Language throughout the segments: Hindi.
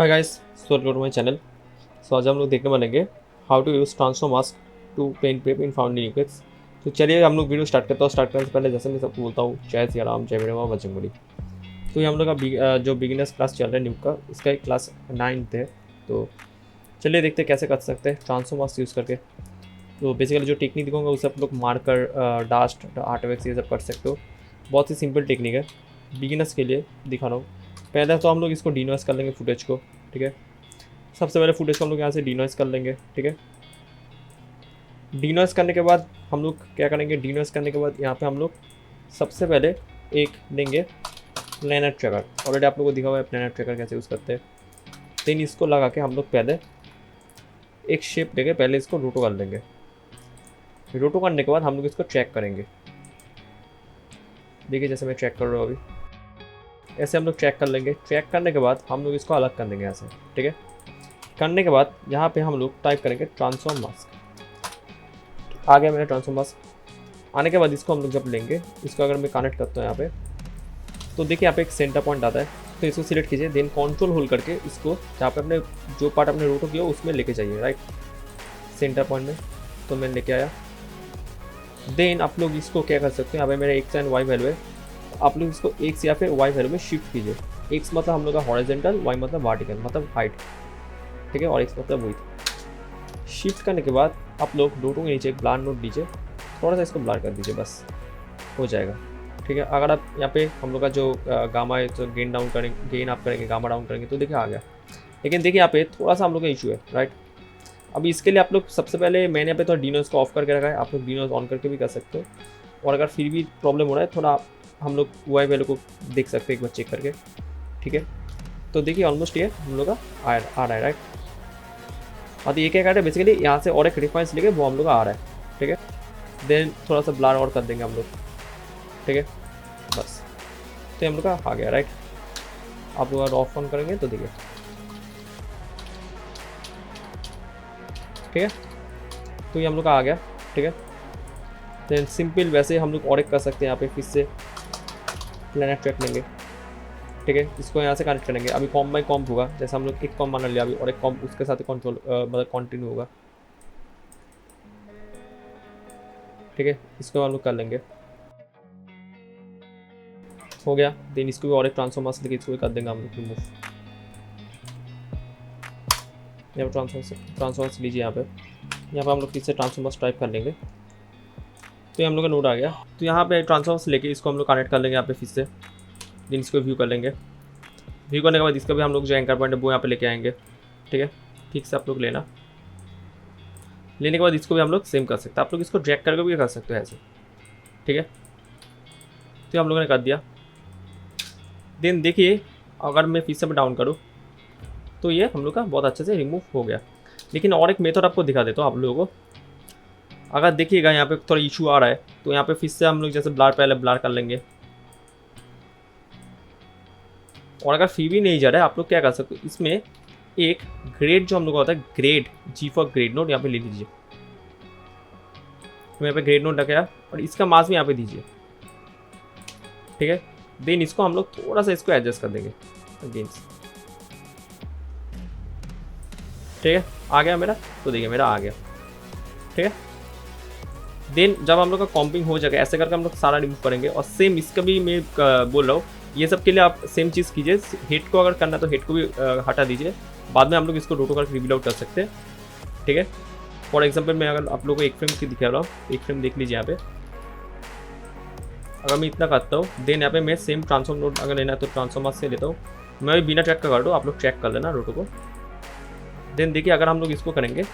Hi guys, so welcome to my channel. So आज हम लोग देखने वालेंगे how to use transform mask to paint pep in found Unix. तो चलिए हम लोग वीडियो स्टार्ट करते हैं। स्टार्ट करने से पहले जैसे मैं सबको बोलता हूँ, जय सिया राम, जय मेरे माँ बजरंगबली। तो ये हम लोग का जो बिगिनर्स क्लास चल रहा है न्यू का, इसका एक क्लास 9th है। तो चलिए देखते हैं कैसे कर सकते हैं ट्रांसफॉर्म मास्क यूज़ करके। तो बेसिकली जो टेक्निक दिखाऊंगा उसे आप लोग मार्कर, डास्ट, आर्टवर्क्स ये सब कर सकते हो। बहुत ही सिंपल टेक्निक है, बिगिनर्स के लिए दिखा रहा हूँ। पहले तो हम लोग इसको डीनॉइस कर लेंगे फुटेज को, ठीक है। सबसे पहले फुटेज को हम लोग यहाँ से डीनॉइस कर लेंगे, ठीक है। डीनॉइस करने के बाद हम लोग क्या करेंगे, डीनॉइस करने के बाद यहाँ पे हम लोग सबसे पहले एक लेंगे प्लैनेट ट्रैकर। ऑलरेडी आप लोगों को दिखा हुआ है प्लैनेट ट्रैकर कैसे यूज़ करते हैं। देन इसको लगा के हम लोग पहले एक शेप लेके पहले इसको रोटो कर लेंगे। रोटो करने के बाद हम लोग इसको ट्रैक करेंगे। देखिए जैसे मैं ट्रैक कर रहा हूँ अभी, ऐसे हम लोग ट्रैक कर लेंगे। ट्रैक करने के बाद हम लोग इसको अलग कर देंगे यहाँ से, ठीक है। करने के बाद यहाँ पे हम लोग टाइप करेंगे ट्रांसफॉर्म मास्क। आ गया मेरा ट्रांसफॉर्म मास्क। आने के बाद इसको हम लोग जब लेंगे, इसको अगर मैं कनेक्ट करता हूँ यहाँ पे, तो देखिए यहाँ पे एक सेंटर पॉइंट आता है। तो इसको सिलेक्ट कीजिए, देन कंट्रोल होल्ड करके इसको जहाँ पे अपने जो पार्ट अपने रोटो किया उसमें लेके जाइए, राइट सेंटर पॉइंट में। तो मैं लेके आया। देन आप लोग इसको क्या कर सकते हैं, यहाँ पे मेरा एक्स एंड वाई वैल्यू है। आप लोग इसको एक्स या फिर वाई वैल्यू में शिफ्ट कीजिए। एक्स मतलब हम लोग का हॉरिजॉन्टल, वाई मतलब वर्टिकल मतलब हाइट, ठीक है, और एक्स मतलब विड्थ। शिफ्ट करने के बाद आप लोग रोटो के नीचे एक ब्लर नोट दीजिए, थोड़ा सा इसको ब्लर कर दीजिए, बस हो जाएगा, ठीक है। अगर आप यहाँ पे हम लोग का जो गामा है तो गेन डाउन करेंगे, गेन आप करेंगे, गामा डाउन करेंगे, तो देखिए आ गया। लेकिन देखिए यहाँ पे थोड़ा सा हम लोग का इशू है, राइट। अभी इसके लिए आप लोग सबसे पहले मैंने यहाँ पे थोड़ा डीनोस को ऑफ करके रखा है, आप लोग डीनोस ऑन करके भी कर सकते हो। और अगर फिर भी प्रॉब्लम हो रहा है थोड़ा, हम लोग वाई वैल्यू को देख सकते हैं एक बार चेक करके, ठीक है। तो देखिए ऑलमोस्ट ये हम लोग का आ रहा है, राइट। और ये क्या कर रहे हैं बेसिकली, यहाँ से और एक रिफाइंस लेके वो हम लोग का आ रहा है, ठीक है। देन थोड़ा सा ब्लर और कर देंगे हम लोग, ठीक है, बस। तो हम लोग का आ गया, राइट। आप लोग अगर ऑफ ऑन करेंगे तो देखिए, ठीक है। तो ये हम लोग का आ गया, ठीक है। देन सिंपल वैसे हम लोग और एक कर सकते हैं। यहाँ पे फिर से प्लैनेट ट्रैक लेंगे, ठीक है। इसको यहाँ से कनेक्ट करेंगे। अभी कॉम बाई कॉम्प होगा, जैसे हम लोग एक कॉम मान लिया अभी और एक कॉम्प उसके साथ कंट्रोल मतलब कंटिन्यू होगा, ठीक है। इसको हम लोग कर लेंगे, हो गया। देन इसको भी और एक ट्रांसफॉर्मर लेके इसको भी कर देंगे हम लोग रिमूव। यहाँ पर ट्रांसफॉर्मर्स लीजिए। यहाँ पे हम लोग फिर से ट्रांसफॉर्मर्स टाइप कर लेंगे। तो ये हम लोग का नोड आ गया। तो यहाँ पे ट्रांसफॉर्मर्स लेके इसको हम लोग कनेक्ट कर लेंगे यहाँ पे फिर से। देन इसको व्यू कर लेंगे। व्यू करने के बाद इसका भी हम लोग जो एंकर पॉइंट है वो यहाँ पे लेके आएंगे, ठीक है। ठीक से आप लोग लेना। लेने के बाद इसको भी हम लोग सेम कर सकते हैं। आप लोग इसको ड्रैग करके भी कर सकते हो ऐसे, ठीक है। तो हम लोगों ने कर दिया। देन देखिए अगर मैं फिर से डाउन करूँ तो ये हम लोग का बहुत अच्छे से रिमूव हो गया। लेकिन और एक मेथड आपको दिखा देता हूँ आप लोगों को। अगर देखिएगा यहाँ पे थोड़ा इशू आ रहा है, तो यहाँ पे फिर से हम लोग जैसे ब्लर पहले ब्लर कर लेंगे। और अगर फिर भी नहीं जा रहा है, आप लोग क्या कर सकते हो, इसमें एक ग्रेड जो हम लोग का होता है, grade G for grade note यहाँ पे ले लीजिए। तो यहाँ पे ग्रेड नोट लगाया और इसका मास भी यहाँ पे दीजिए, ठीक है। देन इसको हम लोग थोड़ा सा इसको एडजस्ट कर देंगे अगेंस्ट, ठीक है। आ गया मेरा, तो देखिए मेरा आ गया, ठीक है। देन जब हम लोग का कॉम्पिंग हो जाएगा, ऐसे करके हम लोग सारा रिमूव करेंगे। और सेम इसका भी मैं बोल रहा हूँ, ये सब के लिए आप सेम चीज़ कीजिए। हेड को अगर करना है तो हेड को भी हटा दीजिए। बाद में हम लोग इसको रोटो करके रिवील आउट कर सकते हैं, ठीक है। फॉर एग्जाम्पल मैं अगर आप लोगों को एक फ्रेम की दिखा रहा हूँ, एक फ्रेम देख लीजिए यहाँ पे। अगर मैं इतना करता हूँ, देन यहाँ पे मैं सेम ट्रांसफॉर्म नोट अगर लेना है तो ट्रांसफॉर्मर से लेता हूँ। मैं भी बिना ट्रैक का कर दूँ, आप लोग ट्रैक कर लेना रोटो को। देन देखिए अगर हम लोग इसको करेंगे,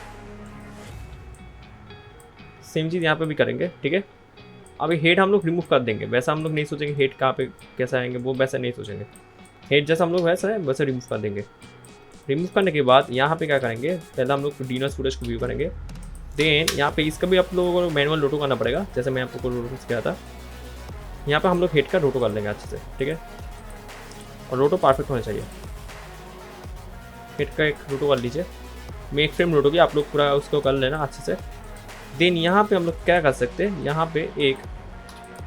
सेम चीज़ यहाँ पे भी करेंगे, ठीक है। अभी हेड हम लोग रिमूव कर देंगे। वैसा हम लोग नहीं सोचेंगे हेड कहाँ पे कैसा आएंगे, वो वैसा नहीं सोचेंगे। हेड जैसा हम लोग वैसा है वैसे रिमूव कर देंगे। रिमूव करने के बाद यहाँ पे क्या करेंगे, पहले हम लोग डीनोस फुटेज को व्यू करेंगे। देन यहाँ पे इसका भी आप लोगों को मैनुअल रोटो करना पड़ेगा, जैसे मैं आपको रोटो सिखाया था। यहाँ पे हम लोग हेड का रोटो कर लेंगे अच्छे से, ठीक है। और रोटो परफेक्ट होना चाहिए। हेड का एक रोटो कर लीजिए। मैं एक फ्रेम रोटो की, आप लोग पूरा उसको कर लेना अच्छे से। देन यहाँ पे हम लोग क्या कर सकते हैं, यहाँ पे एक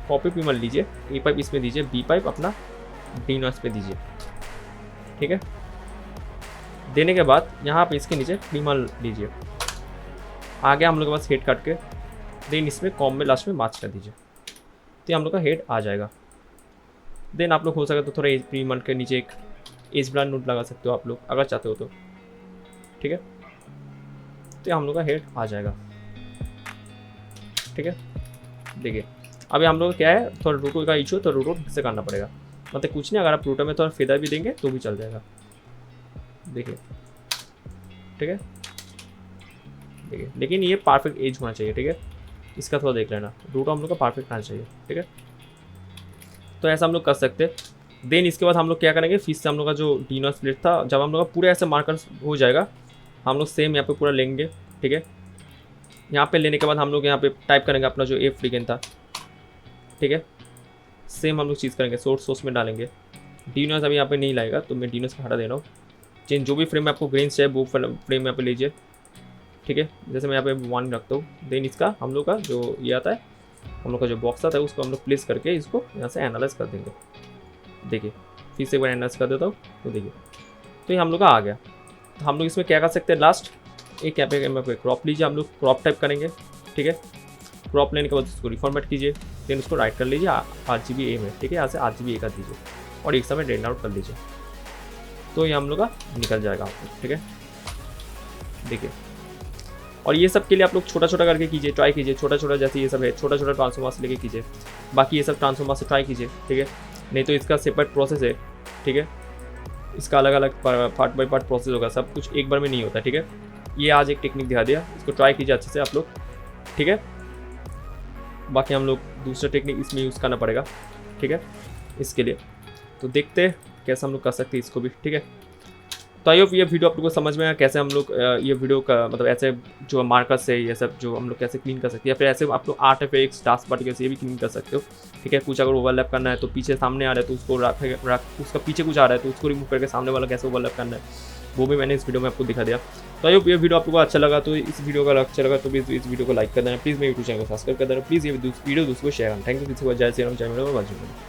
कॉपी पिमर लीजिए, ए पाइप इसमें दीजिए, बी पाइप अपना डीनोस पे दीजिए, ठीक है। देने के बाद यहाँ पे इसके नीचे प्रीमा लीजिए। आगे हम लोग के पास हेड काट के देन इसमें कॉम में लास्ट में मार्च कर दीजिए, तो हम लोग का हेड आ जाएगा। देन आप लोग हो सके तो थोड़ा प्रीमा के नीचे एक एज ब्रांड नोट लगा सकते हो आप लोग अगर चाहते हो तो, ठीक है। तो हम लोग का हेड आ जाएगा, ठीक है। देखिए अभी हम लोग क्या है, थोड़ा रूटो का इशू है तो रूटो से करना पड़ेगा, मतलब कुछ नहीं, अगर आप रूटो में थोड़ा फेदर भी देंगे तो भी चल जाएगा। देखिए ठीक है, देखिए लेकिन ये परफेक्ट एज होना चाहिए, ठीक है। इसका थोड़ा देख लेना, रूटो हम लोग का परफेक्ट आना चाहिए, ठीक है। तो ऐसा हम लोग कर सकते हैं। देन इसके बाद हम लोग क्या करेंगे, फिर से हम लोग का जो डीनो स्प्लिट था, जब हम लोग का पूरे ऐसे मार्कर हो जाएगा, हम लोग सेम यहाँ पे पूरा लेंगे, ठीक है। यहाँ पे लेने के बाद हम लोग यहाँ पे टाइप करेंगे अपना जो एफ फ्रीगन था, ठीक है। सेम हम लोग चीज़ करेंगे, सोर्स में डालेंगे। डीनोस अभी यहाँ पे नहीं लाएगा तो मैं डीनोस का हटा दे रहा हूँ। चेंज जो भी फ्रेम में आपको ग्रेन चाहिए वो फ्रेम यहाँ पे लीजिए, ठीक है। जैसे मैं यहाँ पे 1 रखता हूँ। देन इसका हम लोग का जो ये आता है, हम लोग का जो बॉक्स आता है उसको हम लोग प्लेस करके इसको यहाँ से एनालाइज कर देंगे। देखिए फिर से एक बार एनालाइज कर देता हूँ, तो देखिए तो ये हम लोग का आ गया। तो हम लोग इसमें क्या कर सकते हैं, लास्ट एक यहाँ पे क्रॉप लीजिए, हम लोग क्रॉप टाइप करेंगे, ठीक है। क्रॉप लेने के बाद उसको रिफॉर्मेट कीजिए, देन उसको राइट कर लीजिए RGB A में, ठीक है। यहाँ से RGB A कर दीजिए और एक समय रेंड आउट कर लीजिए, तो ये हम लोग का निकल जाएगा आपको, ठीक है। देखिए और ये सब के लिए आप लोग छोटा छोटा करके कीजिए, ट्राई कीजिए, छोटा छोटा जैसे ये सब है छोटा छोटा ट्रांसफॉर्मर से लेके कीजिए, बाकी ये सब ट्रांसफॉर्मर से ट्राई कीजिए, ठीक है। नहीं तो इसका सेपरेट प्रोसेस है, ठीक है। इसका अलग अलग पार्ट बाय पार्ट प्रोसेस होगा, सब कुछ एक बार में नहीं होता, ठीक है। ये आज एक टेक्निक दिखा दिया, इसको ट्राई कीजिए अच्छे से आप लोग, ठीक है। बाकी हम लोग दूसरा टेक्निक इसमें यूज़ करना पड़ेगा, ठीक है, इसके लिए। तो देखते हैं कैसे हम लोग कर सकते हैं इसको भी, ठीक है। तो आई होप ये वीडियो आप लोगों को समझ में आया कैसे हम लोग ये वीडियो का मतलब ऐसे जो मार्कर्स है ये सब जो हम लोग कैसे क्लीन कर सकते हैं, या फिर ऐसे आप लोग आर्ट एफेक्ट्स टास्क पार्टिकल से ये भी क्लीन कर सकते हो, ठीक है। कुछ अगर ओवरलैप करना है तो पीछे सामने आ रहा है तो उसको उसका पीछे कुछ आ रहा है तो उसको रिमूव करके सामने वाला कैसे ओवरलैप करना है वो भी मैंने इस वीडियो में आपको दिखा दिया। तो आई होप ये वीडियो आप लोगों को अच्छा लगा, तो इस वीडियो का अच्छा लगा तो प्लीज़ इस वीडियो को लाइक कर देना, प्लीज़ मेरे यूट्यूब चैनल को सब्सक्राइब कर देना, प्लीज़ ये वीडियो दोस्तों को शेयर करना। थैंक यू, किसी को जय श्री राम, जय मेरा बाजू।